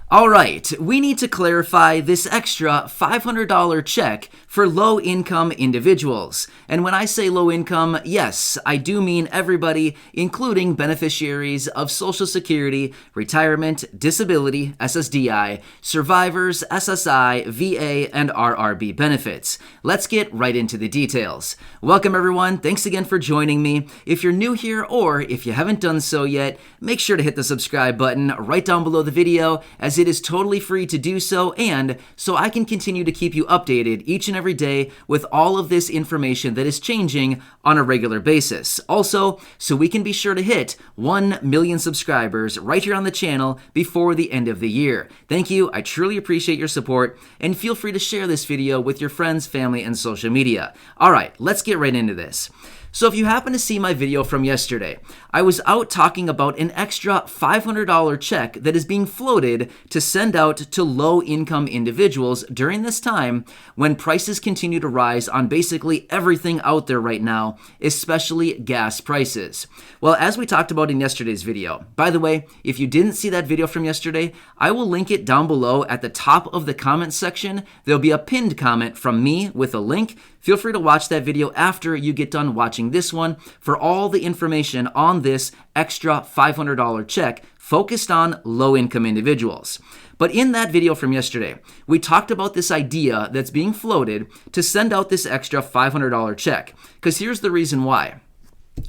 All right, we need to clarify this extra $500 check for low-income individuals. And when I say low income, yes, I do mean everybody, including beneficiaries of Social Security, retirement, disability, SSDI, survivors, SSI, VA, and RRB benefits. Let's get right into the details. Welcome everyone, thanks again for joining me. If you're new here or if you haven't done so yet, make sure to hit the subscribe button right down below the video, as it is totally free to do so, and so I can continue to keep you updated each and every day with all of this information that is changing on a regular basis. Also, so we can be sure to hit 1 million subscribers right here on the channel before the end of the year. Thank you, I truly appreciate your support, and feel free to share this video with your friends, family, and social media. All right, let's get right into this. So if you happen to see my video from yesterday, I was out talking about an extra $500 check that is being floated to send out to low-income individuals during this time when prices continue to rise on basically everything out there right now, especially gas prices. Well, as we talked about in yesterday's video, by the way, if you didn't see that video from yesterday, I will link it down below at the top of the comment section. There'll be a pinned comment from me with a link. Feel free to watch that video after you get done watching this one for all the information on this extra $500 check focused on low-income individuals. But in that video from yesterday, we talked about this idea that's being floated to send out this extra $500 check. Because here's the reason why.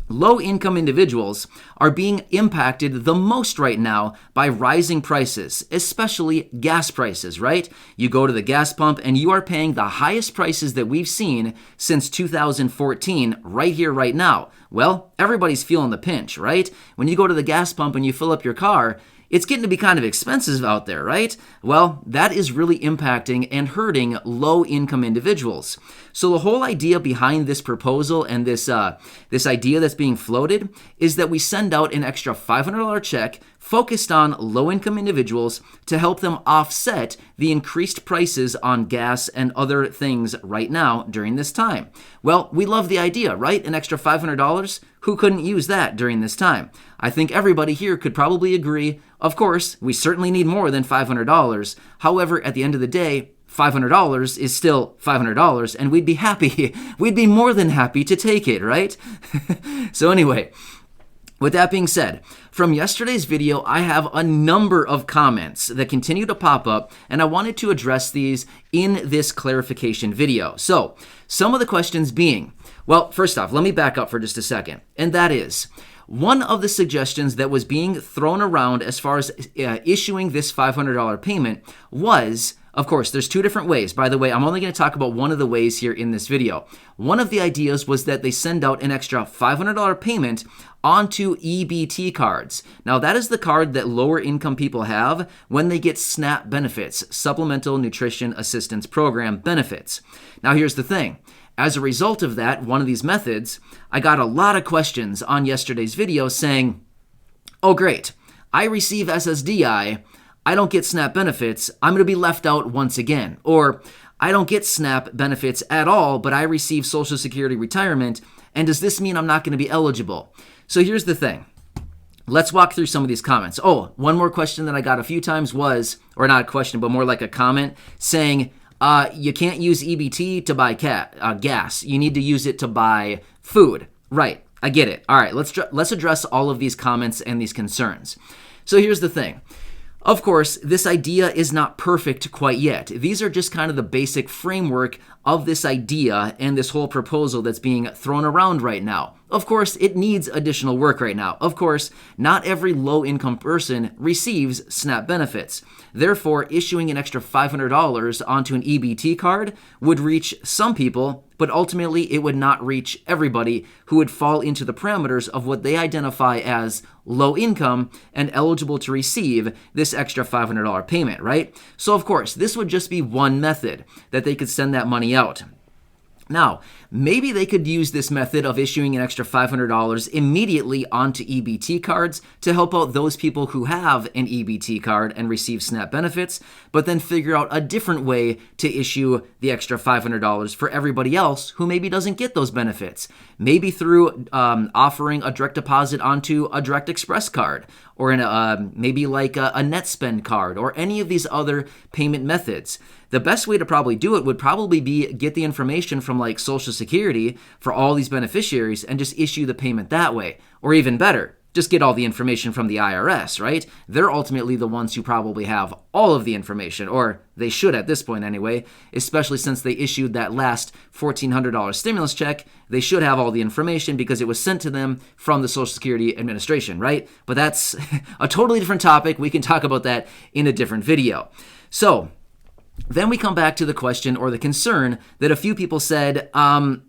Low-income individuals are being impacted the most right now by rising prices, especially gas prices, right? You go to the gas pump and you are paying the highest prices that we've seen since 2014 right here, right now. Well, everybody's feeling the pinch, right? When you go to the gas pump and you fill up your car, it's getting to be kind of expensive out there, right? Well, that is really impacting and hurting low-income individuals. So the whole idea behind this proposal and this idea that's being floated is that we send out an extra $500 check focused on low-income individuals to help them offset the increased prices on gas and other things right now during this time. Well, we love the idea, right? An extra $500? Who couldn't use that during this time? I think everybody here could probably agree. Of course, we certainly need more than $500. However, at the end of the day, $500 is still $500, and we'd be happy. We'd be more than happy to take it, right? So anyway, with that being said, from yesterday's video, I have a number of comments that continue to pop up, and I wanted to address these in this clarification video. So, some of the questions being, well, first off, let me back up for just a second, and that is, one of the suggestions that was being thrown around as far as issuing this $500 payment was, of course, there's two different ways. By the way, I'm only going to talk about one of the ways here in this video. One of the ideas was that they send out an extra $500 payment onto EBT cards. Now, that is the card that lower income people have when they get SNAP benefits, Supplemental Nutrition Assistance Program benefits. Now, here's the thing. As a result of that, one of these methods, I got a lot of questions on yesterday's video saying, oh great, I receive SSDI, I don't get SNAP benefits, I'm going to be left out once again. Or, I don't get SNAP benefits at all, but I receive Social Security retirement, and does this mean I'm not going to be eligible? So here's the thing. Let's walk through some of these comments. Oh, one more question that I got a few times was, or not a question, but more like a comment, saying, you can't use EBT to buy gas. You need to use it to buy food. Right, I get it. All right, let's address all of these comments and these concerns. So here's the thing. Of course, this idea is not perfect quite yet. These are just kind of the basic framework of this idea and this whole proposal that's being thrown around right now. Of course, it needs additional work right now. Of course, not every low-income person receives SNAP benefits. Therefore, issuing an extra $500 onto an EBT card would reach some people, but ultimately it would not reach everybody who would fall into the parameters of what they identify as low income and eligible to receive this extra $500 payment, right? So of course, this would just be one method that they could send that money out. Now, maybe they could use this method of issuing an extra $500 immediately onto EBT cards to help out those people who have an EBT card and receive SNAP benefits, but then figure out a different way to issue the extra $500 for everybody else who maybe doesn't get those benefits. Maybe through offering a direct deposit onto a Direct Express card, or maybe like a net spend card, or any of these other payment methods. The best way to probably do it would probably be get the information from like Social Security for all these beneficiaries and just issue the payment that way. Or even better, just get all the information from the IRS, right? They're ultimately the ones who probably have all of the information, or they should at this point anyway, especially since they issued that last $1,400 stimulus check. They should have all the information because it was sent to them from the Social Security Administration, right? But that's a totally different topic. We can talk about that in a different video. So then we come back to the question or the concern that a few people said,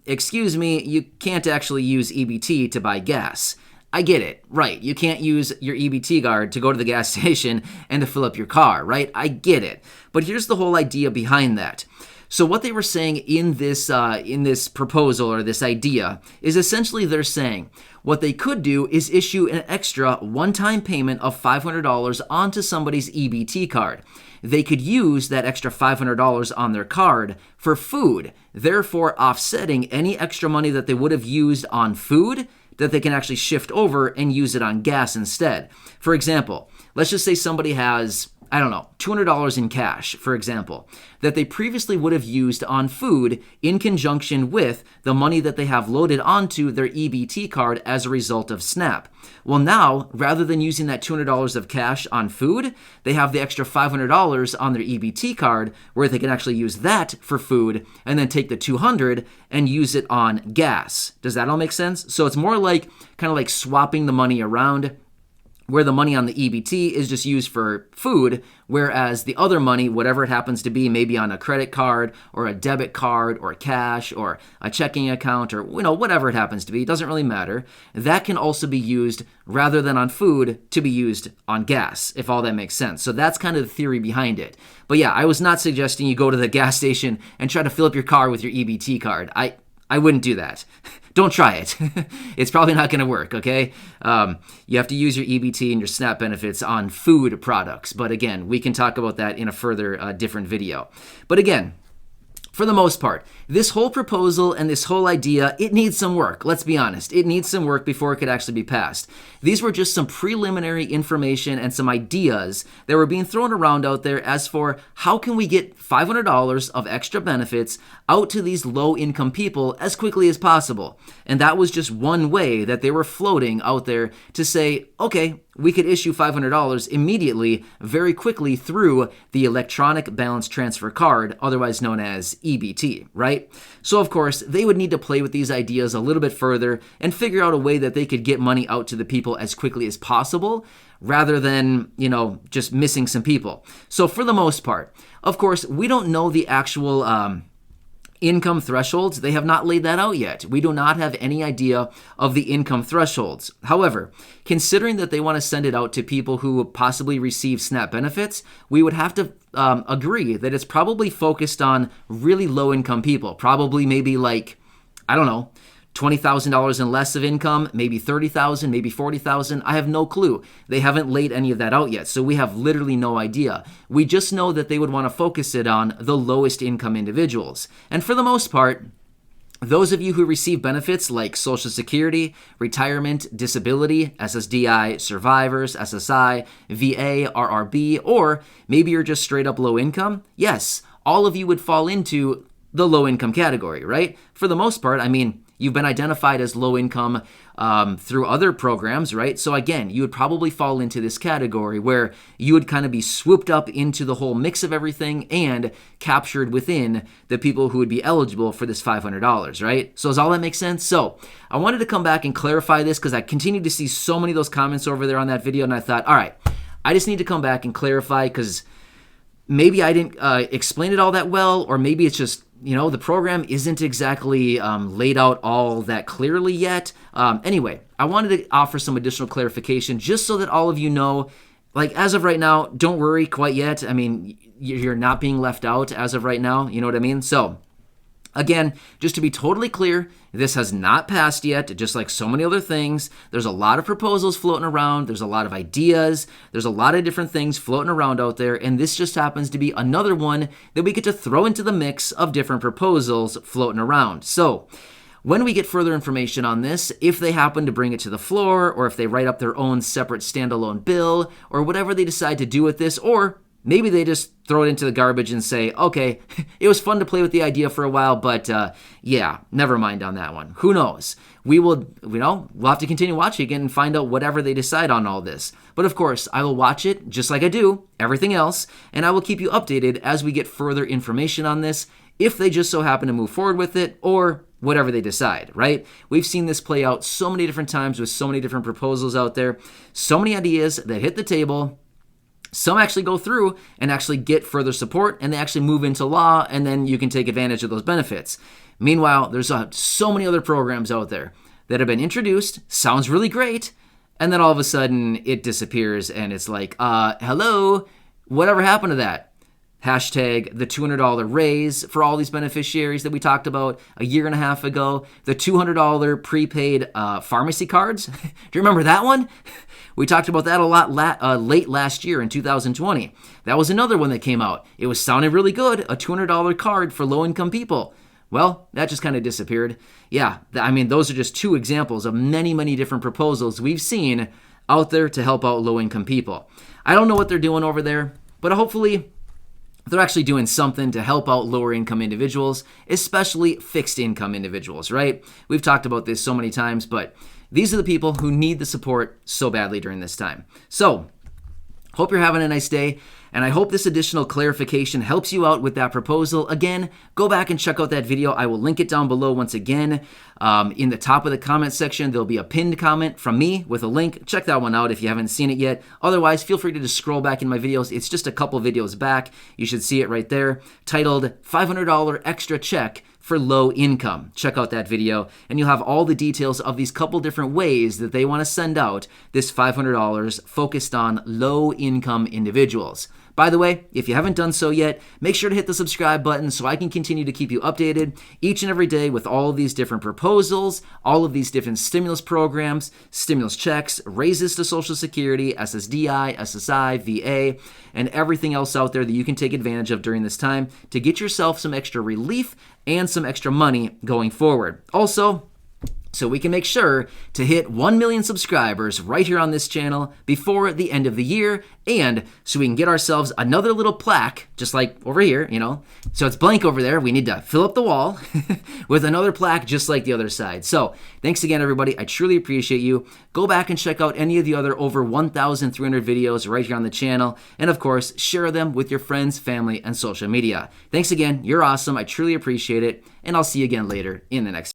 excuse me, you can't actually use EBT to buy gas. I get it, right? You can't use your EBT card to go to the gas station and to fill up your car, right? I get it. But here's the whole idea behind that. So what they were saying in this proposal or this idea is essentially they're saying what they could do is issue an extra one-time payment of $500 onto somebody's EBT card. They could use that extra $500 on their card for food, therefore offsetting any extra money that they would have used on food that they can actually shift over and use it on gas instead. For example, let's just say somebody has, I don't know, $200 in cash, for example, that they previously would have used on food in conjunction with the money that they have loaded onto their EBT card as a result of SNAP. Well, now, rather than using that $200 of cash on food, they have the extra $500 on their EBT card where they can actually use that for food and then take the $200 and use it on gas. Does that all make sense? So it's more like kind of like swapping the money around, where the money on the EBT is just used for food, whereas the other money, whatever it happens to be, maybe on a credit card or a debit card or cash or a checking account or whatever it happens to be, it doesn't really matter. That can also be used rather than on food to be used on gas, if all that makes sense. So that's kind of the theory behind it. But yeah, I was not suggesting you go to the gas station and try to fill up your car with your EBT card. I wouldn't do that. Don't try it. It's probably not going to work, okay? You have to use your EBT and your SNAP benefits on food products. But again, we can talk about that in a further different video. But again, for the most part, this whole proposal and this whole idea, it needs some work. Let's be honest. It needs some work before it could actually be passed. These were just some preliminary information and some ideas that were being thrown around out there as for how can we get $500 of extra benefits out to these low-income people as quickly as possible. And that was just one way that they were floating out there to say, okay, we could issue $500 immediately, very quickly through the electronic balance transfer card, otherwise known as EBT, right? So of course, they would need to play with these ideas a little bit further and figure out a way that they could get money out to the people as quickly as possible, rather than, just missing some people. So for the most part, of course, we don't know the actual income thresholds. They have not laid that out yet. We do not have any idea of the income thresholds. However, considering that they want to send it out to people who possibly receive SNAP benefits, we would have to agree that it's probably focused on really low-income people. Probably maybe like, I don't know, $20,000 and less of income, maybe $30,000, maybe $40,000. I have no clue. They haven't laid any of that out yet, so we have literally no idea. We just know that they would want to focus it on the lowest income individuals. And for the most part, those of you who receive benefits like Social Security, retirement, disability, SSDI, survivors, SSI, VA, RRB, or maybe you're just straight up low income, yes, all of you would fall into the low income category, right? For the most part, you've been identified as low income through other programs, right? So again, you would probably fall into this category where you would kind of be swooped up into the whole mix of everything and captured within the people who would be eligible for this $500, right? So does all that make sense? So I wanted to come back and clarify this because I continued to see so many of those comments over there on that video, and I thought, all right, I just need to come back and clarify because maybe I didn't explain it all that well, or maybe it's just the program isn't exactly laid out all that clearly yet. Anyway, I wanted to offer some additional clarification just so that all of you know, like as of right now, don't worry quite yet. You're not being left out as of right now. You know what I mean? So Again, just to be totally clear, this has not passed yet, just like so many other things. There's a lot of proposals floating around. There's a lot of ideas. There's a lot of different things floating around out there, and this just happens to be another one that we get to throw into the mix of different proposals floating around. So, when we get further information on this, if they happen to bring it to the floor, or if they write up their own separate standalone bill, or whatever they decide to do with this, or maybe they just throw it into the garbage and say, okay, it was fun to play with the idea for a while, but yeah, never mind on that one. Who knows? We'll have to continue watching again and find out whatever they decide on all this. But of course, I will watch it just like I do everything else, and I will keep you updated as we get further information on this, if they just so happen to move forward with it, or whatever they decide, right? We've seen this play out so many different times with so many different proposals out there, so many ideas that hit the table. Some actually go through and actually get further support, and they actually move into law, and then you can take advantage of those benefits. Meanwhile, there's so many other programs out there that have been introduced, sounds really great, and then all of a sudden it disappears, and it's like, hello, whatever happened to that? Hashtag the $200 raise for all these beneficiaries that we talked about a year and a half ago. The $200 prepaid pharmacy cards. Do you remember that one? We talked about that a lot late last year in 2020. That was another one that came out. It was sounding really good, a $200 card for low-income people. Well, that just kind of disappeared. Yeah, I mean, those are just two examples of many, many different proposals we've seen out there to help out low-income people. I don't know what they're doing over there, but hopefully they're actually doing something to help out lower income individuals, especially fixed income individuals, right? We've talked about this so many times, but these are the people who need the support so badly during this time. So, hope you're having a nice day, and I hope this additional clarification helps you out with that proposal. Again, go back and check out that video. I will link it down below once again. In the top of the comment section, there'll be a pinned comment from me with a link. Check that one out if you haven't seen it yet. Otherwise, feel free to just scroll back in my videos. It's just a couple videos back. You should see it right there, titled $500 Extra Check for Low Income. Check out that video, and you'll have all the details of these couple different ways that they want to send out this $500 focused on low income individuals. By the way, if you haven't done so yet, make sure to hit the subscribe button so I can continue to keep you updated each and every day with all of these different proposals, all of these different stimulus programs, stimulus checks, raises to Social Security, SSDI, SSI, VA, and everything else out there that you can take advantage of during this time to get yourself some extra relief and some extra money going forward. Also, so we can make sure to hit 1 million subscribers right here on this channel before the end of the year, and so we can get ourselves another little plaque, just like over here, So it's blank over there. We need to fill up the wall with another plaque just like the other side. So thanks again, everybody. I truly appreciate you. Go back and check out any of the other over 1,300 videos right here on the channel, and of course, share them with your friends, family, and social media. Thanks again. You're awesome. I truly appreciate it, and I'll see you again later in the next